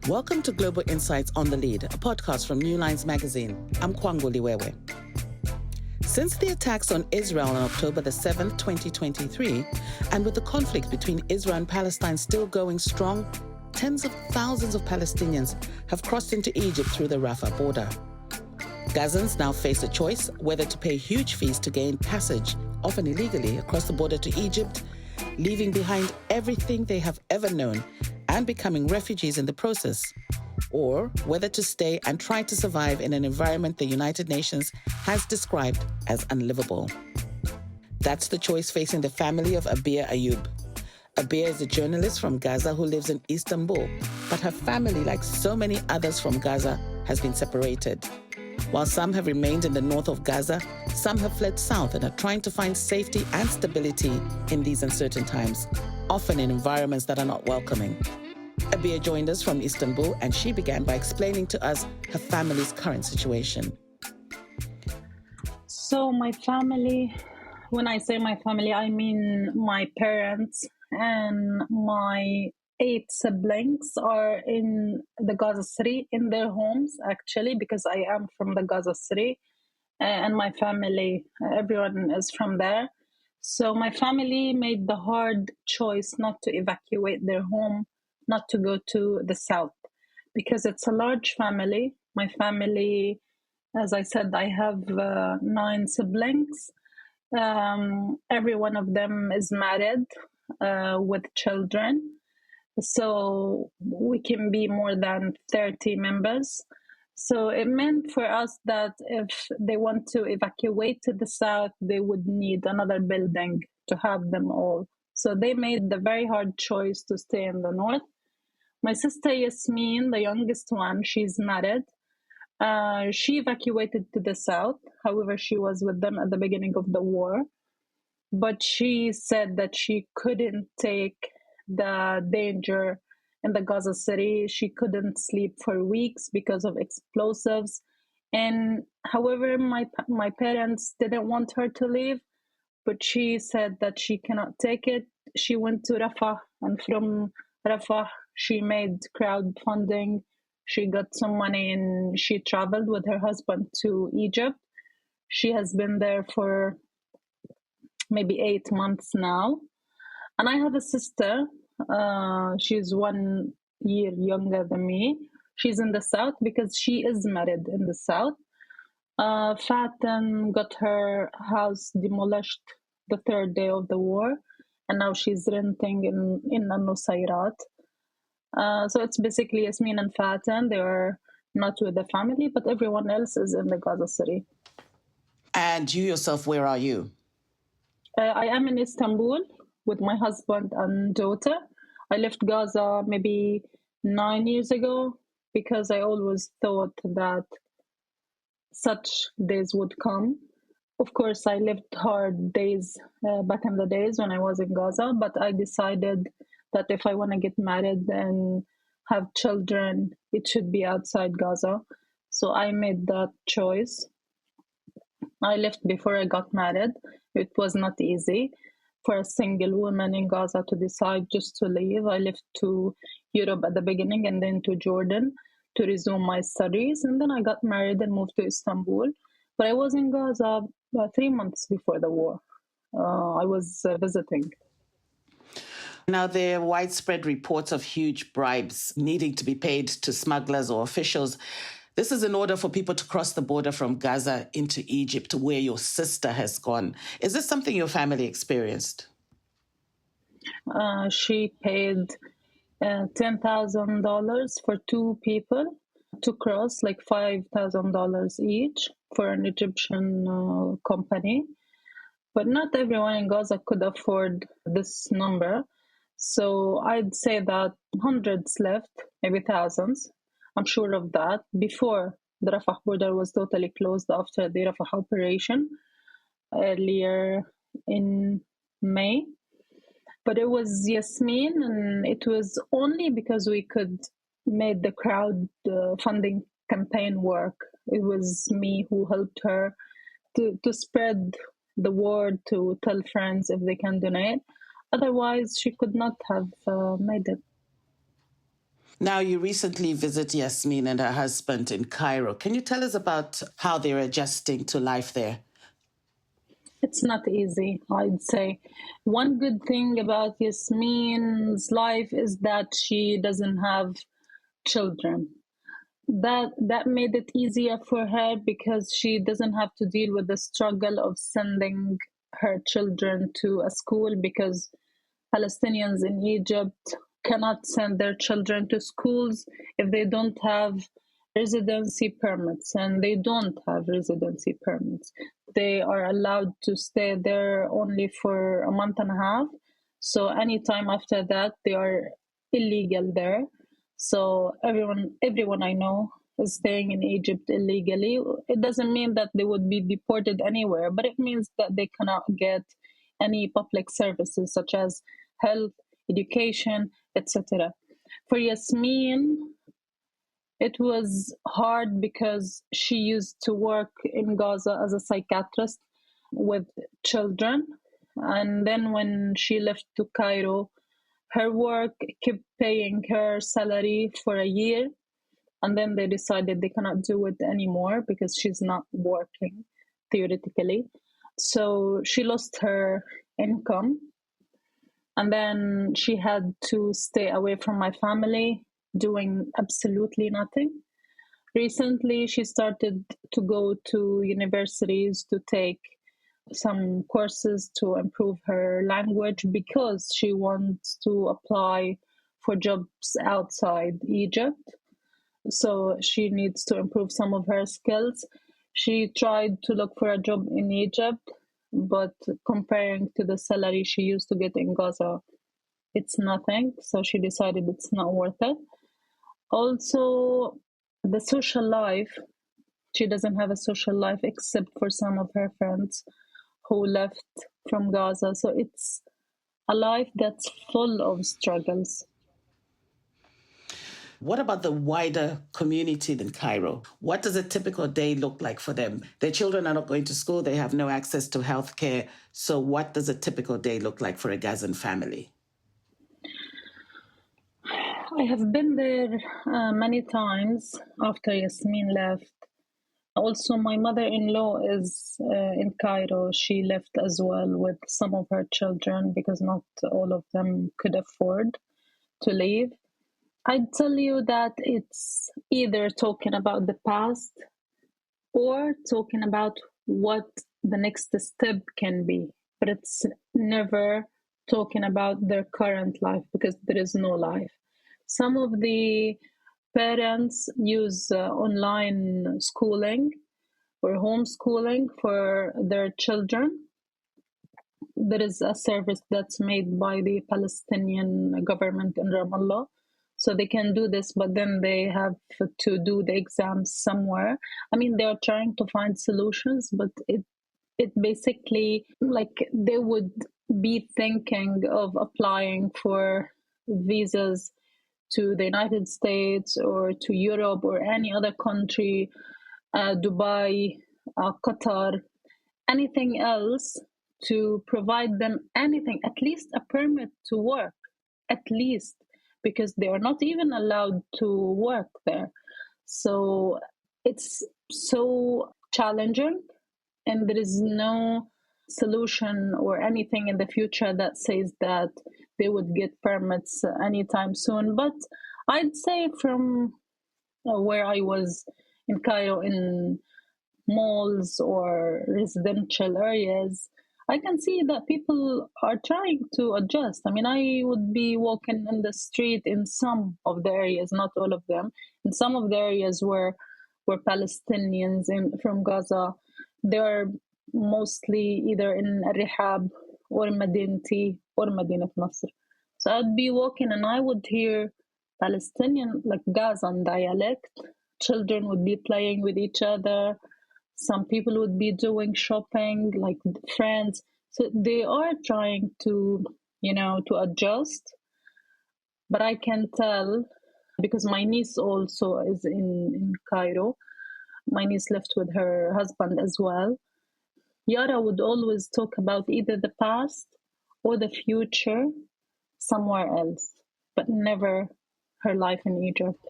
Welcome to Global Insights on the Lead, a podcast from New Lines magazine. I'm Kwangu Liwewe. Since the attacks on Israel on October the 7th, 2023, and with the conflict between Israel and Palestine still going strong, tens of thousands of Palestinians have crossed into Egypt through the Rafah border. Gazans now face a choice whether to pay huge fees to gain passage, often illegally, across the border to Egypt, leaving behind everything they have ever known and becoming refugees in the process, or whether to stay and try to survive in an environment the United Nations has described as unlivable. That's the choice facing the family of Abeer Ayyoub. Abeer is a journalist from Gaza who lives in Istanbul, but her family, like so many others from Gaza, has been separated. While some have remained in the north of Gaza, some have fled south and are trying to find safety and stability in these uncertain times, often in environments that are not welcoming. Abeer joined us from Istanbul, and she began by explaining to us her family's current situation. So my family, when I say my family, I mean my parents and my 8 siblings are in the Gaza City, in their homes, actually, because I am from the Gaza City, and my family, everyone is from there. So my family made the hard choice not to evacuate their home, not to go to the south, because it's a large family. My family, as I said, I have 9 siblings. Every one of them is married with children. So we can be more than 30 members. So it meant for us that if they want to evacuate to the south, they would need another building to have them all. So they made the very hard choice to stay in the north. My sister Yasmin, the youngest one, she's married. She evacuated to the south. However, she was with them at the beginning of the war. But she said that she couldn't take the danger in the Gaza City. She couldn't sleep for weeks because of explosives. And however, my parents didn't want her to leave, but she said that she cannot take it. She went to Rafah, and from Rafah, she made crowdfunding. She got some money and she traveled with her husband to Egypt. She has been there for maybe 8 months now. And I have a sister. She's 1 year younger than me. She's in the south because she is married in the south. Faten got her house demolished the 3rd day of the war, and now she's renting in Nusayrat. So it's basically Yasmin and Faten. They are not with the family, but everyone else is in the Gaza City. And you yourself, where are you? I am in Istanbul with my husband and daughter. I left Gaza maybe 9 years ago because I always thought that such days would come. Of course, I lived hard days back in the days when I was in Gaza, but I decided that if I want to get married and have children, it should be outside Gaza. So I made that choice. I left before I got married. It was not easy for a single woman in Gaza to decide just to leave. I left to Europe at the beginning and then to Jordan to resume my studies. And then I got married and moved to Istanbul. But I was in Gaza 3 months before the war. I was visiting. Now, there are widespread reports of huge bribes needing to be paid to smugglers or officials. This is in order for people to cross the border from Gaza into Egypt, where your sister has gone. Is this something your family experienced? She paid $10,000 for 2 people to cross, like $5,000 each for an Egyptian company. But not everyone in Gaza could afford this number. So I'd say that hundreds left, maybe thousands. I'm sure of that. Before the Rafah border was totally closed after the Rafah operation earlier in May. But it was Yasmin, and it was only because we could make the crowd funding campaign work. It was me who helped her to spread the word, to tell friends if they can donate. Otherwise, she could not have made it. Now, you recently visited Yasmin and her husband in Cairo. Can you tell us about how they're adjusting to life there? It's not easy, I'd say. One good thing about Yasmin's life is that she doesn't have children. That made it easier for her because she doesn't have to deal with the struggle of sending her children to a school, because Palestinians in Egypt cannot send their children to schools if they don't have residency permits, and they don't have residency permits. They are allowed to stay there only for a month and a half. So anytime after that, they are illegal there. So everyone I know is staying in Egypt illegally. It doesn't mean that they would be deported anywhere, but it means that they cannot get any public services such as health, education, etc. For Yasmin, it was hard because she used to work in Gaza as a psychiatrist with children. And then when she left to Cairo, her work kept paying her salary for a year. And then they decided they cannot do it anymore because she's not working, theoretically. So she lost her income. And then she had to stay away from my family, doing absolutely nothing. Recently, she started to go to universities to take some courses to improve her language because she wants to apply for jobs outside Egypt. So she needs to improve some of her skills. She tried to look for a job in Egypt, but comparing to the salary she used to get in Gaza, it's nothing. So she decided it's not worth it. Also, the social life, she doesn't have a social life except for some of her friends who left from Gaza. So it's a life that's full of struggles. What about the wider community in Cairo? What does a typical day look like for them? Their children are not going to school, they have no access to healthcare. So, what does a typical day look like for a Gazan family? I have been there many times after Yasmin left. Also, my mother in law is in Cairo. She left as well with some of her children because not all of them could afford to leave. I'd tell you that it's either talking about the past or talking about what the next step can be, but it's never talking about their current life because there is no life. Some of the parents use online schooling or homeschooling for their children. There is a service that's made by the Palestinian government in Ramallah. So they can do this, but then they have to do the exams somewhere. I mean, they are trying to find solutions, but it basically, like, they would be thinking of applying for visas to the United States or to Europe or any other country, Dubai, Qatar, anything else, to provide them anything, at least a permit to work, at least, because they are not even allowed to work there. So it's so challenging, and there is no solution or anything in the future that says that they would get permits anytime soon. But I'd say from where I was in Cairo, in malls or residential areas, I can see that people are trying to adjust. I mean, I would be walking in the street in some of the areas, not all of them, in some of the areas where Palestinians from Gaza, they're mostly either in Rihab or Madinati or Madinat Nasr. So I'd be walking and I would hear Palestinian, like Gazan dialect. Children would be playing with each other. Some people would be doing shopping, like friends. So they are trying to, to adjust. But I can tell because my niece also is in Cairo. My niece left with her husband as well. Yara would always talk about either the past or the future somewhere else, but never her life in Egypt.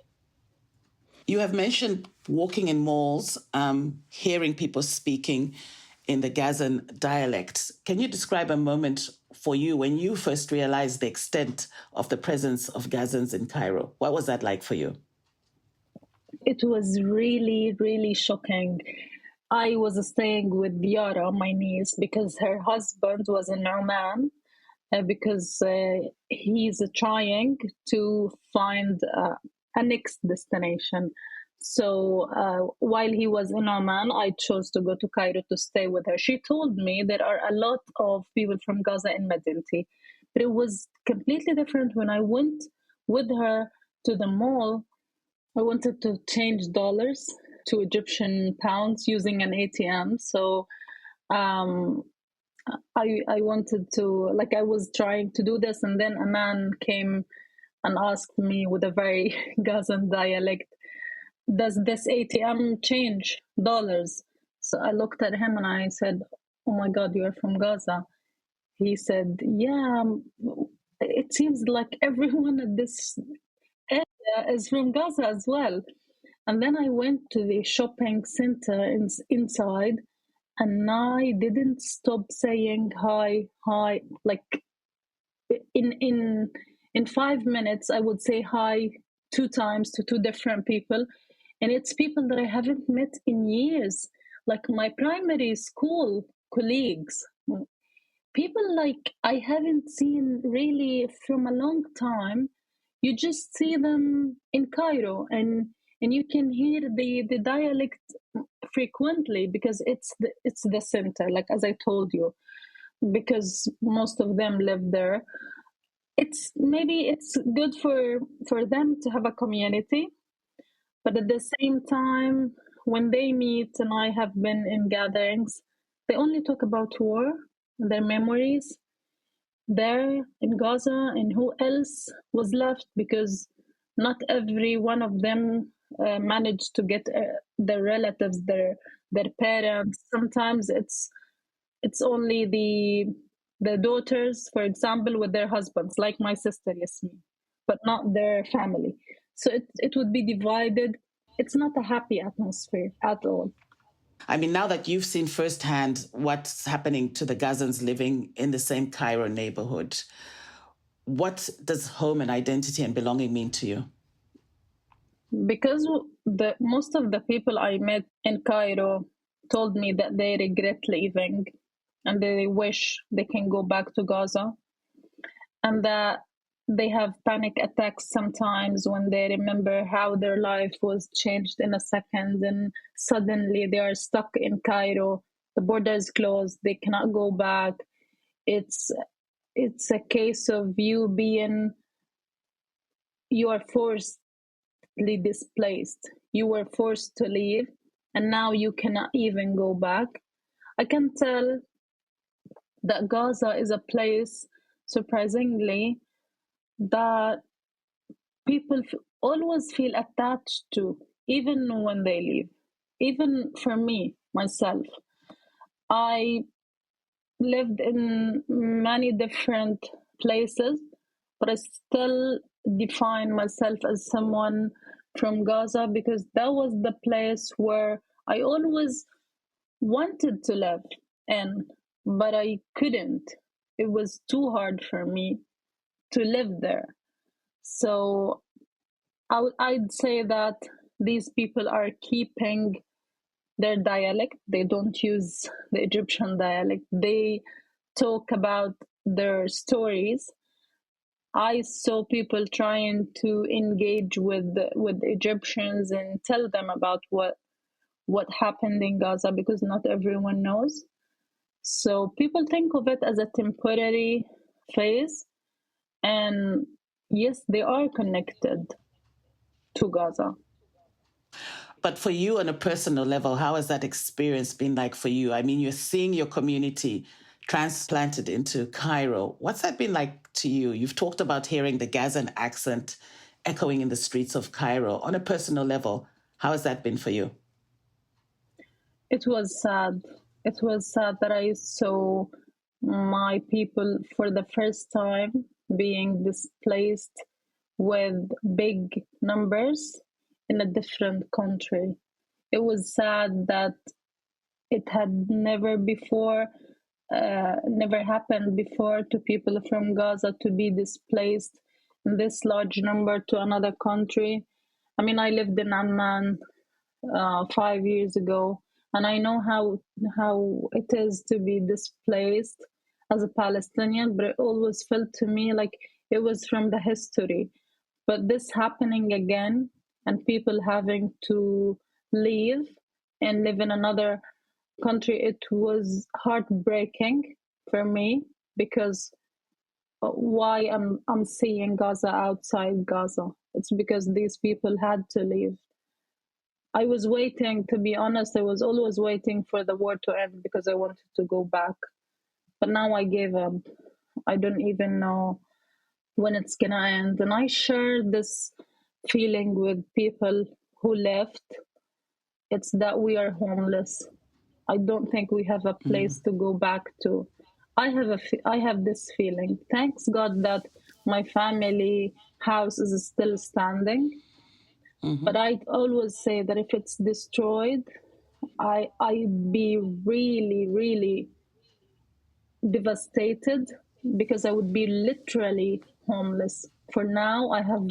You have mentioned walking in malls, hearing people speaking in the Gazan dialect. Can you describe a moment for you when you first realized the extent of the presence of Gazans in Cairo? What was that like for you? It was really, really shocking. I was staying with Yara, my niece, because her husband was in Oman, because he's trying to find a next destination. So while he was in Oman, I chose to go to Cairo to stay with her. She told me there are a lot of people from Gaza in Medinti, but it was completely different when I went with her to the mall. I wanted to change dollars to Egyptian pounds using an ATM. So um, I wanted to, like, I was trying to do this, and then a man came and asked me with a very Gazan dialect, "Does this ATM change dollars?" So I looked at him and I said, "Oh my God, you are from Gaza." He said, "Yeah, it seems like everyone at this area is from Gaza as well." And then I went to the shopping center inside, and I didn't stop saying hi, hi. Like in 5 minutes, I would say hi 2 times to two different people, and it's people that I haven't met in years, like my primary school colleagues, people like I haven't seen really from a long time. You just see them in Cairo, and you can hear the dialect frequently because it's the center, like as I told you, because most of them live there. It's maybe it's good for them to have a community, but at the same time, when they meet, and I have been in gatherings, they only talk about war, their memories there in Gaza, and who else was left, because not every one of them managed to get their relatives, their parents. Sometimes it's only the daughters, for example, with their husbands, like my sister Yasmin, but not their family. So it would be divided. It's not a happy atmosphere at all. I mean, now that you've seen firsthand what's happening to the Gazans living in the same Cairo neighborhood, what does home and identity and belonging mean to you? Because the most of the people I met in Cairo told me that they regret leaving and they wish they can go back to Gaza, and that they have panic attacks sometimes when they remember how their life was changed in a second, and suddenly they are stuck in Cairo. The border is closed, they cannot go back. It's it's a case of you are forcibly displaced. You were forced to leave, and now you cannot even go back. I can tell that Gaza is a place, surprisingly, that people always feel attached to, even when they leave. Even for me, myself, I lived in many different places, but I still define myself as someone from Gaza because that was the place where I always wanted to live in, but I couldn't. It was too hard for me to live there. So I'd say that these people are keeping their dialect. They don't use the Egyptian dialect. They talk about their stories. I saw people trying to engage with Egyptians and tell them about what happened in Gaza because not everyone knows. So people think of it as a temporary phase, and yes, they are connected to Gaza. But for you on a personal level, how has that experience been like for you? I mean, you're seeing your community transplanted into Cairo. What's that been like to you? You've talked about hearing the Gazan accent echoing in the streets of Cairo. On a personal level, how has that been for you? It was sad. It was sad that I saw my people for the first time being displaced with big numbers in a different country. It was sad that it had never happened before to people from Gaza to be displaced in this large number to another country. I mean, I lived in Amman 5 years ago, and I know how it is to be displaced as a Palestinian, but it always felt to me like it was from the history. But this happening again, and people having to leave and live in another country, it was heartbreaking for me, because why I'm seeing Gaza outside Gaza. It's because these people had to leave. I was waiting, to be honest, I was always waiting for the war to end because I wanted to go back. But now I gave up. I don't even know when it's gonna end. And I share this feeling with people who left. It's that we are homeless. I don't think we have a place to go back to. I have this feeling. Thanks God that my family house is still standing. But I always say that if it's destroyed, I'd be really, really devastated, because I would be literally homeless. For now, I have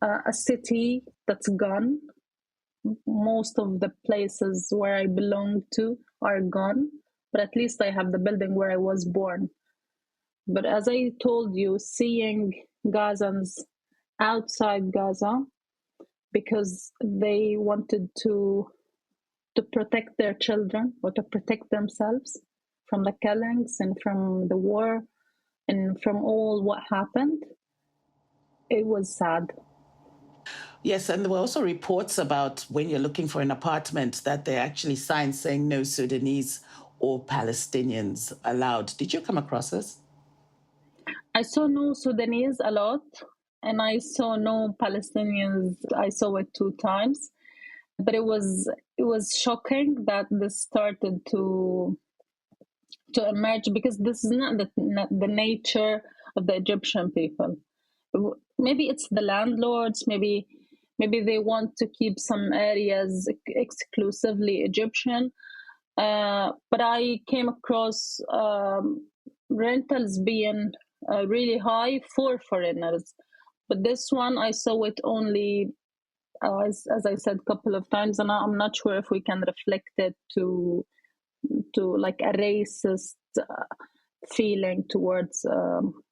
a city that's gone. Most of the places where I belong to are gone, but at least I have the building where I was born. But as I told you, seeing Gazans outside Gaza because they wanted to protect their children or to protect themselves from the killings and from the war and from all what happened, it was sad. Yes, and there were also reports about when you're looking for an apartment that there are actually signs saying no Sudanese or Palestinians allowed. Did you come across this? I saw no Sudanese a lot, and I saw no Palestinians. I saw it 2 times, but it was shocking that this started to emerge, because this is not the nature of the Egyptian people. Maybe it's the landlords. Maybe they want to keep some areas exclusively Egyptian. But I came across rentals being really high for foreigners. But this one, I saw it only, as I said, a couple of times, and I'm not sure if we can reflect it to like a racist feeling towards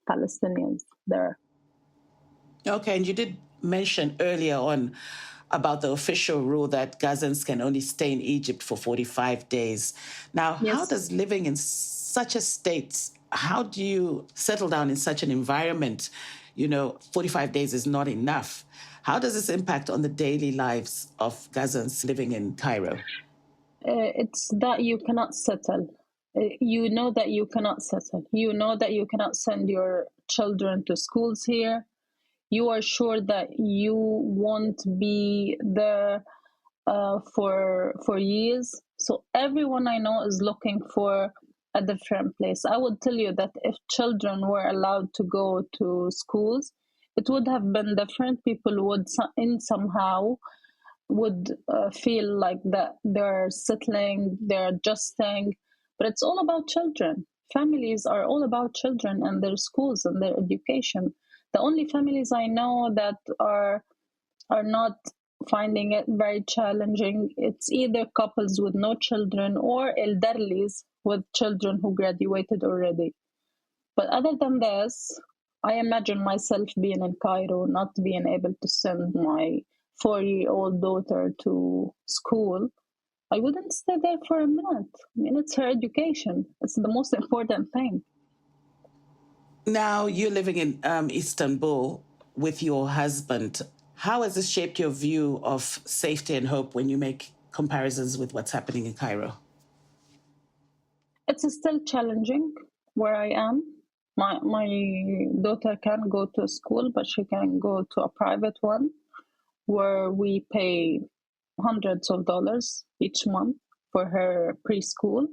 Palestinians there. Okay, and you did mention earlier on about the official rule that Gazans can only stay in Egypt for 45 days. Now, how Yes. does living in such a state, how do you settle down in such an environment? 45 days is not enough. How does this impact on the daily lives of Gazans living in Cairo? It's that you cannot settle. You know that you cannot settle. You know that you cannot send your children to schools here. You are sure that you won't be there for years. So everyone I know is looking for a different place. I would tell you that if children were allowed to go to schools, it would have been different. People would somehow would feel like that they're settling, they're adjusting. But it's all about children. Families are all about children and their schools and their education. The only families I know that are not finding it very challenging, it's either couples with no children or elderlies with children who graduated already. But other than this, I imagine myself being in Cairo, not being able to send my 4-year-old daughter to school. I wouldn't stay there for a minute. I mean, it's her education. It's the most important thing. Now, you're living in Istanbul with your husband. How has this shaped your view of safety and hope when you make comparisons with what's happening in Cairo? It's still challenging where I am. My daughter can go to school, but she can go to a private one where we pay hundreds of dollars each month for her preschool.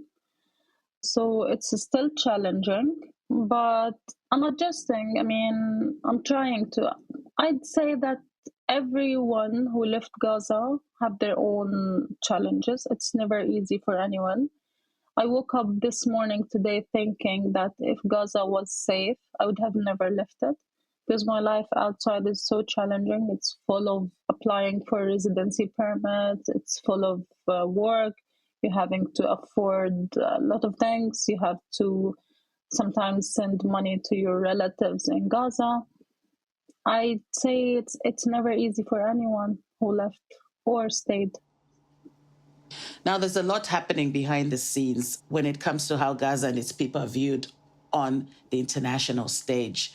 So it's still challenging. but I'm adjusting. I mean, I'm trying to. I'd say that everyone who left Gaza have their own challenges. It's never easy for anyone. I woke up this morning today thinking that if Gaza was safe, I would have never left it because my life outside is so challenging. It's full of applying for residency permits, it's full of work. You're having to afford a lot of things. You have to sometimes send money to your relatives in Gaza. I'd say it's never easy for anyone who left or stayed. Now, there's a lot happening behind the scenes when it comes to how Gaza and its people are viewed on the international stage.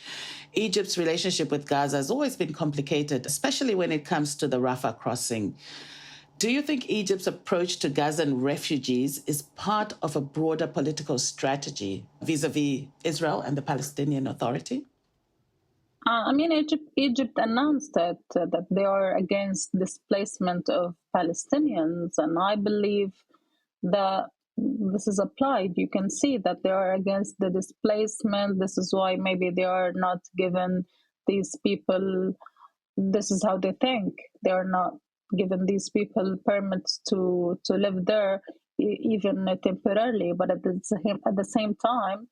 Egypt's relationship with Gaza has always been complicated, especially when it comes to the Rafah crossing. Do you think Egypt's approach to Gazan refugees is part of a broader political strategy vis-a-vis Israel and the Palestinian Authority? I mean, Egypt announced that they are against displacement of Palestinians, and I believe that this is applied. You can see that they are against the displacement. This is why maybe they are not given these people. This is how they think. They are not given these people permits to live there, even temporarily. But at the same time,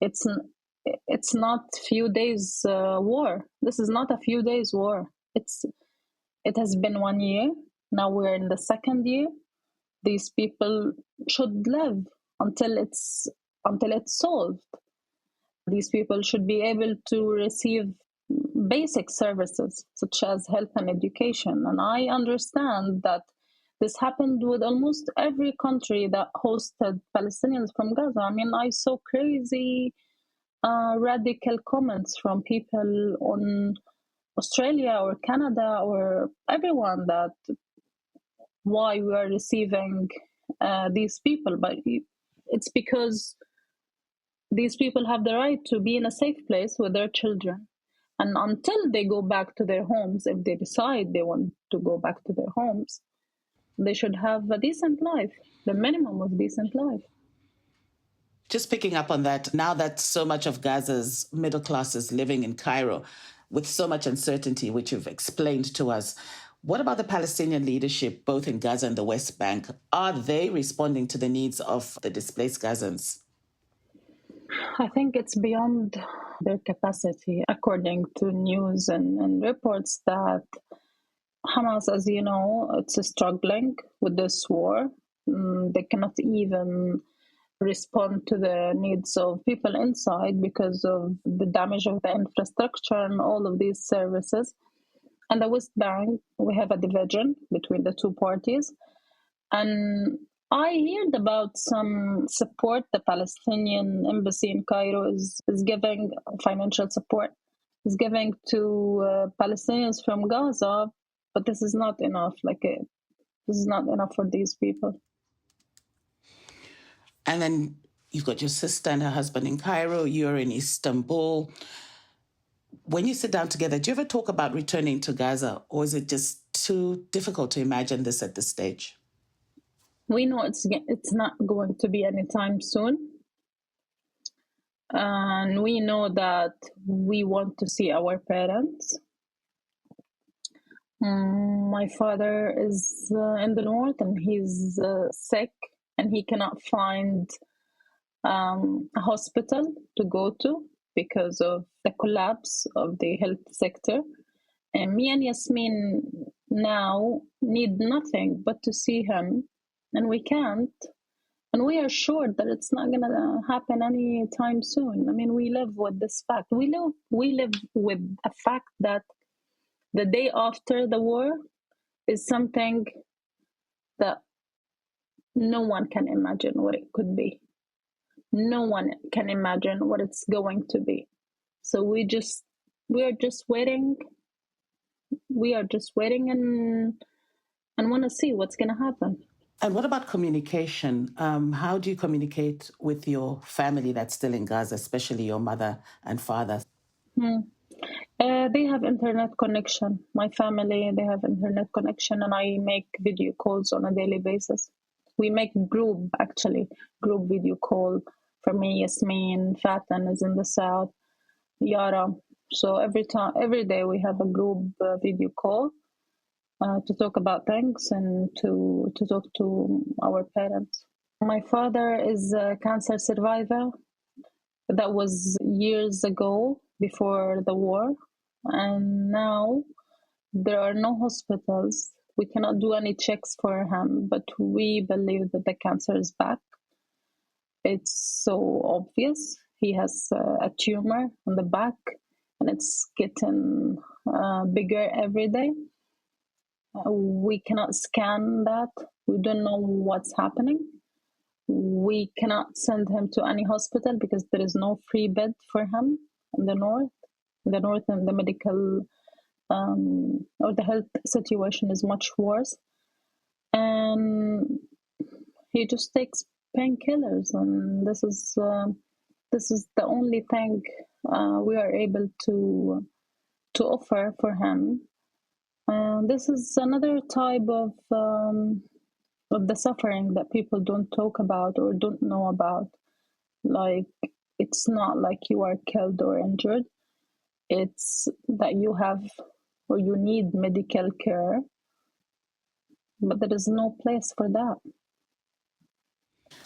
it's not few days war. This is not a few days war. It has been 1 year. Now we're in the second year. These people should live until it's solved. These people should be able to receive basic services such as health and education. And I understand that this happened with almost every country that hosted Palestinians from Gaza. I mean, I saw crazy radical comments from people on Australia or Canada or everyone that why we are receiving these people. But it's because these people have the right to be in a safe place with their children. And until they go back to their homes, if they decide they want to go back to their homes, they should have a decent life, the minimum of decent life. Just picking up on that, now that so much of Gaza's middle class is living in Cairo with so much uncertainty, which you've explained to us, what about the Palestinian leadership, both in Gaza and the West Bank? Are they responding to the needs of the displaced Gazans? I think it's beyond their capacity, according to news and reports that Hamas, as you know, it's struggling with this war. They cannot even respond to the needs of people inside because of the damage of the infrastructure and all of these services. And the West Bank, we have a division between the two parties. And I heard about some support. The Palestinian embassy in Cairo is giving financial support, is giving to Palestinians from Gaza, but this is not enough. This is not enough for these people. And then you've got your sister and her husband in Cairo, you're in Istanbul. When you sit down together, do you ever talk about returning to Gaza, or is it just too difficult to imagine this at this stage? We know it's not going to be anytime soon. And we know that we want to see our parents. My father is in the north and he's sick and he cannot find a hospital to go to because of the collapse of the health sector. And me and Yasmin now need nothing but to see him, and we can't. And we are sure that it's not going to happen anytime soon. I mean, we live with this fact. We live with a fact that the day after the war is something that no one can imagine what it could be. No one can imagine what it's going to be. So we are just waiting. We are just waiting and want to see what's going to happen. And what about communication? How do you communicate with your family that's still in Gaza, especially your mother and father? They have internet connection. My family, they have internet connection, and I make video calls on a daily basis. We make group video call For me, Yasmin, Fatan is in the south, Yara. So every day we have a group video call to talk about things and to talk to our parents. My father is a cancer survivor. That was years ago, before the war. And now there are no hospitals. We cannot do any checks for him, but we believe that the cancer is back. It's so obvious. He has a tumor on the back, and it's getting bigger every day. We cannot scan that. We don't know what's happening. We cannot send him to any hospital because there is no free bed for him in the north. In the north, and the medical or the health situation is much worse. And he just takes painkillers, and this is the only thing we are able to offer for him. This is another type of the suffering that people don't talk about or don't know about. Like, it's not like you are killed or injured. It's that you have or you need medical care, but there is no place for that.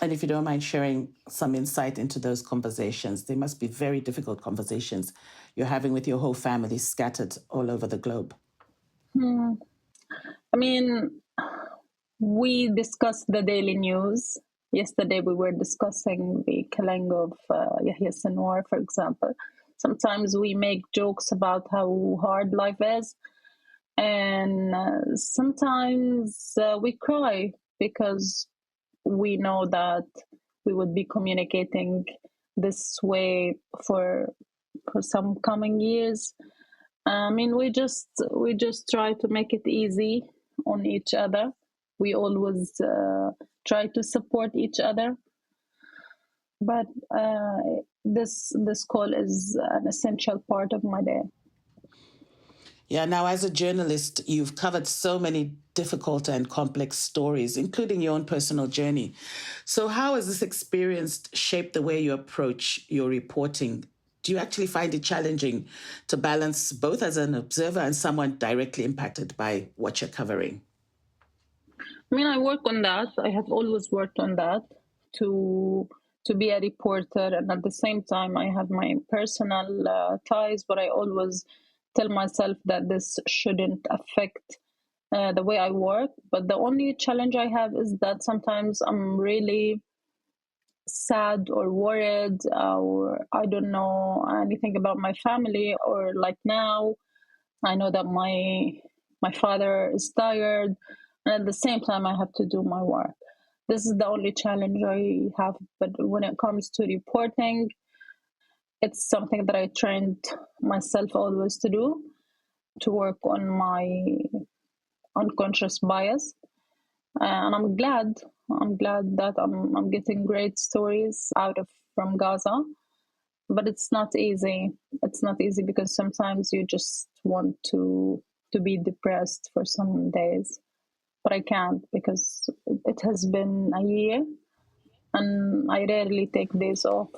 And if you don't mind sharing some insight into those conversations, they must be very difficult conversations you're having with your whole family scattered all over the globe. I mean, we discuss the daily news. Yesterday we were discussing the killing of Yahya Sinwar, for example. Sometimes we make jokes about how hard life is. And sometimes we cry because we know that we would be communicating this way for some coming years. I mean, we just try to make it easy on each other. We always try to support each other. But this call is an essential part of my day. Yeah, now as a journalist, you've covered so many difficult and complex stories, including your own personal journey. So how has this experience shaped the way you approach your reporting? Do you actually find it challenging to balance both as an observer and someone directly impacted by what you're covering? I mean, I work on that. I have always worked on that to be a reporter. And at the same time, I have my personal ties, but I always tell myself that this shouldn't affect the way I work. But the only challenge I have is that sometimes I'm really sad or worried, or I don't know anything about my family. Or like now, I know that my father is tired, and at the same time, I have to do my work. This is the only challenge I have. But when it comes to reporting, it's something that I trained myself always to do, to work on my unconscious bias. And I'm glad that I'm getting great stories from Gaza. But it's not easy. It's not easy because sometimes you just want to be depressed for some days. But I can't because it has been a year and I rarely take days off.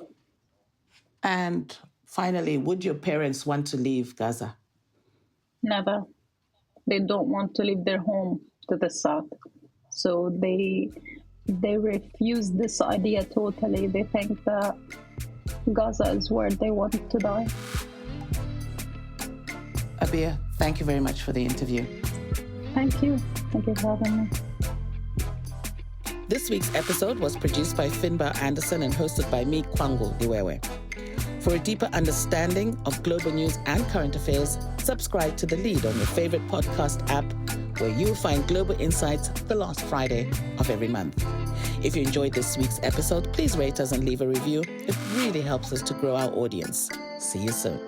And finally, would your parents want to leave Gaza? Never. They don't want to leave their home to the south. So they refuse this idea totally. They think that Gaza is where they want to die. Abeer, thank you very much for the interview. Thank you. Thank you for having me. This week's episode was produced by Finbar Anderson and hosted by me, Kwangu Liwewe. For a deeper understanding of global news and current affairs, subscribe to The Lead on your favorite podcast app, where you'll find global insights the last Friday of every month. If you enjoyed this week's episode, please rate us and leave a review. It really helps us to grow our audience. See you soon.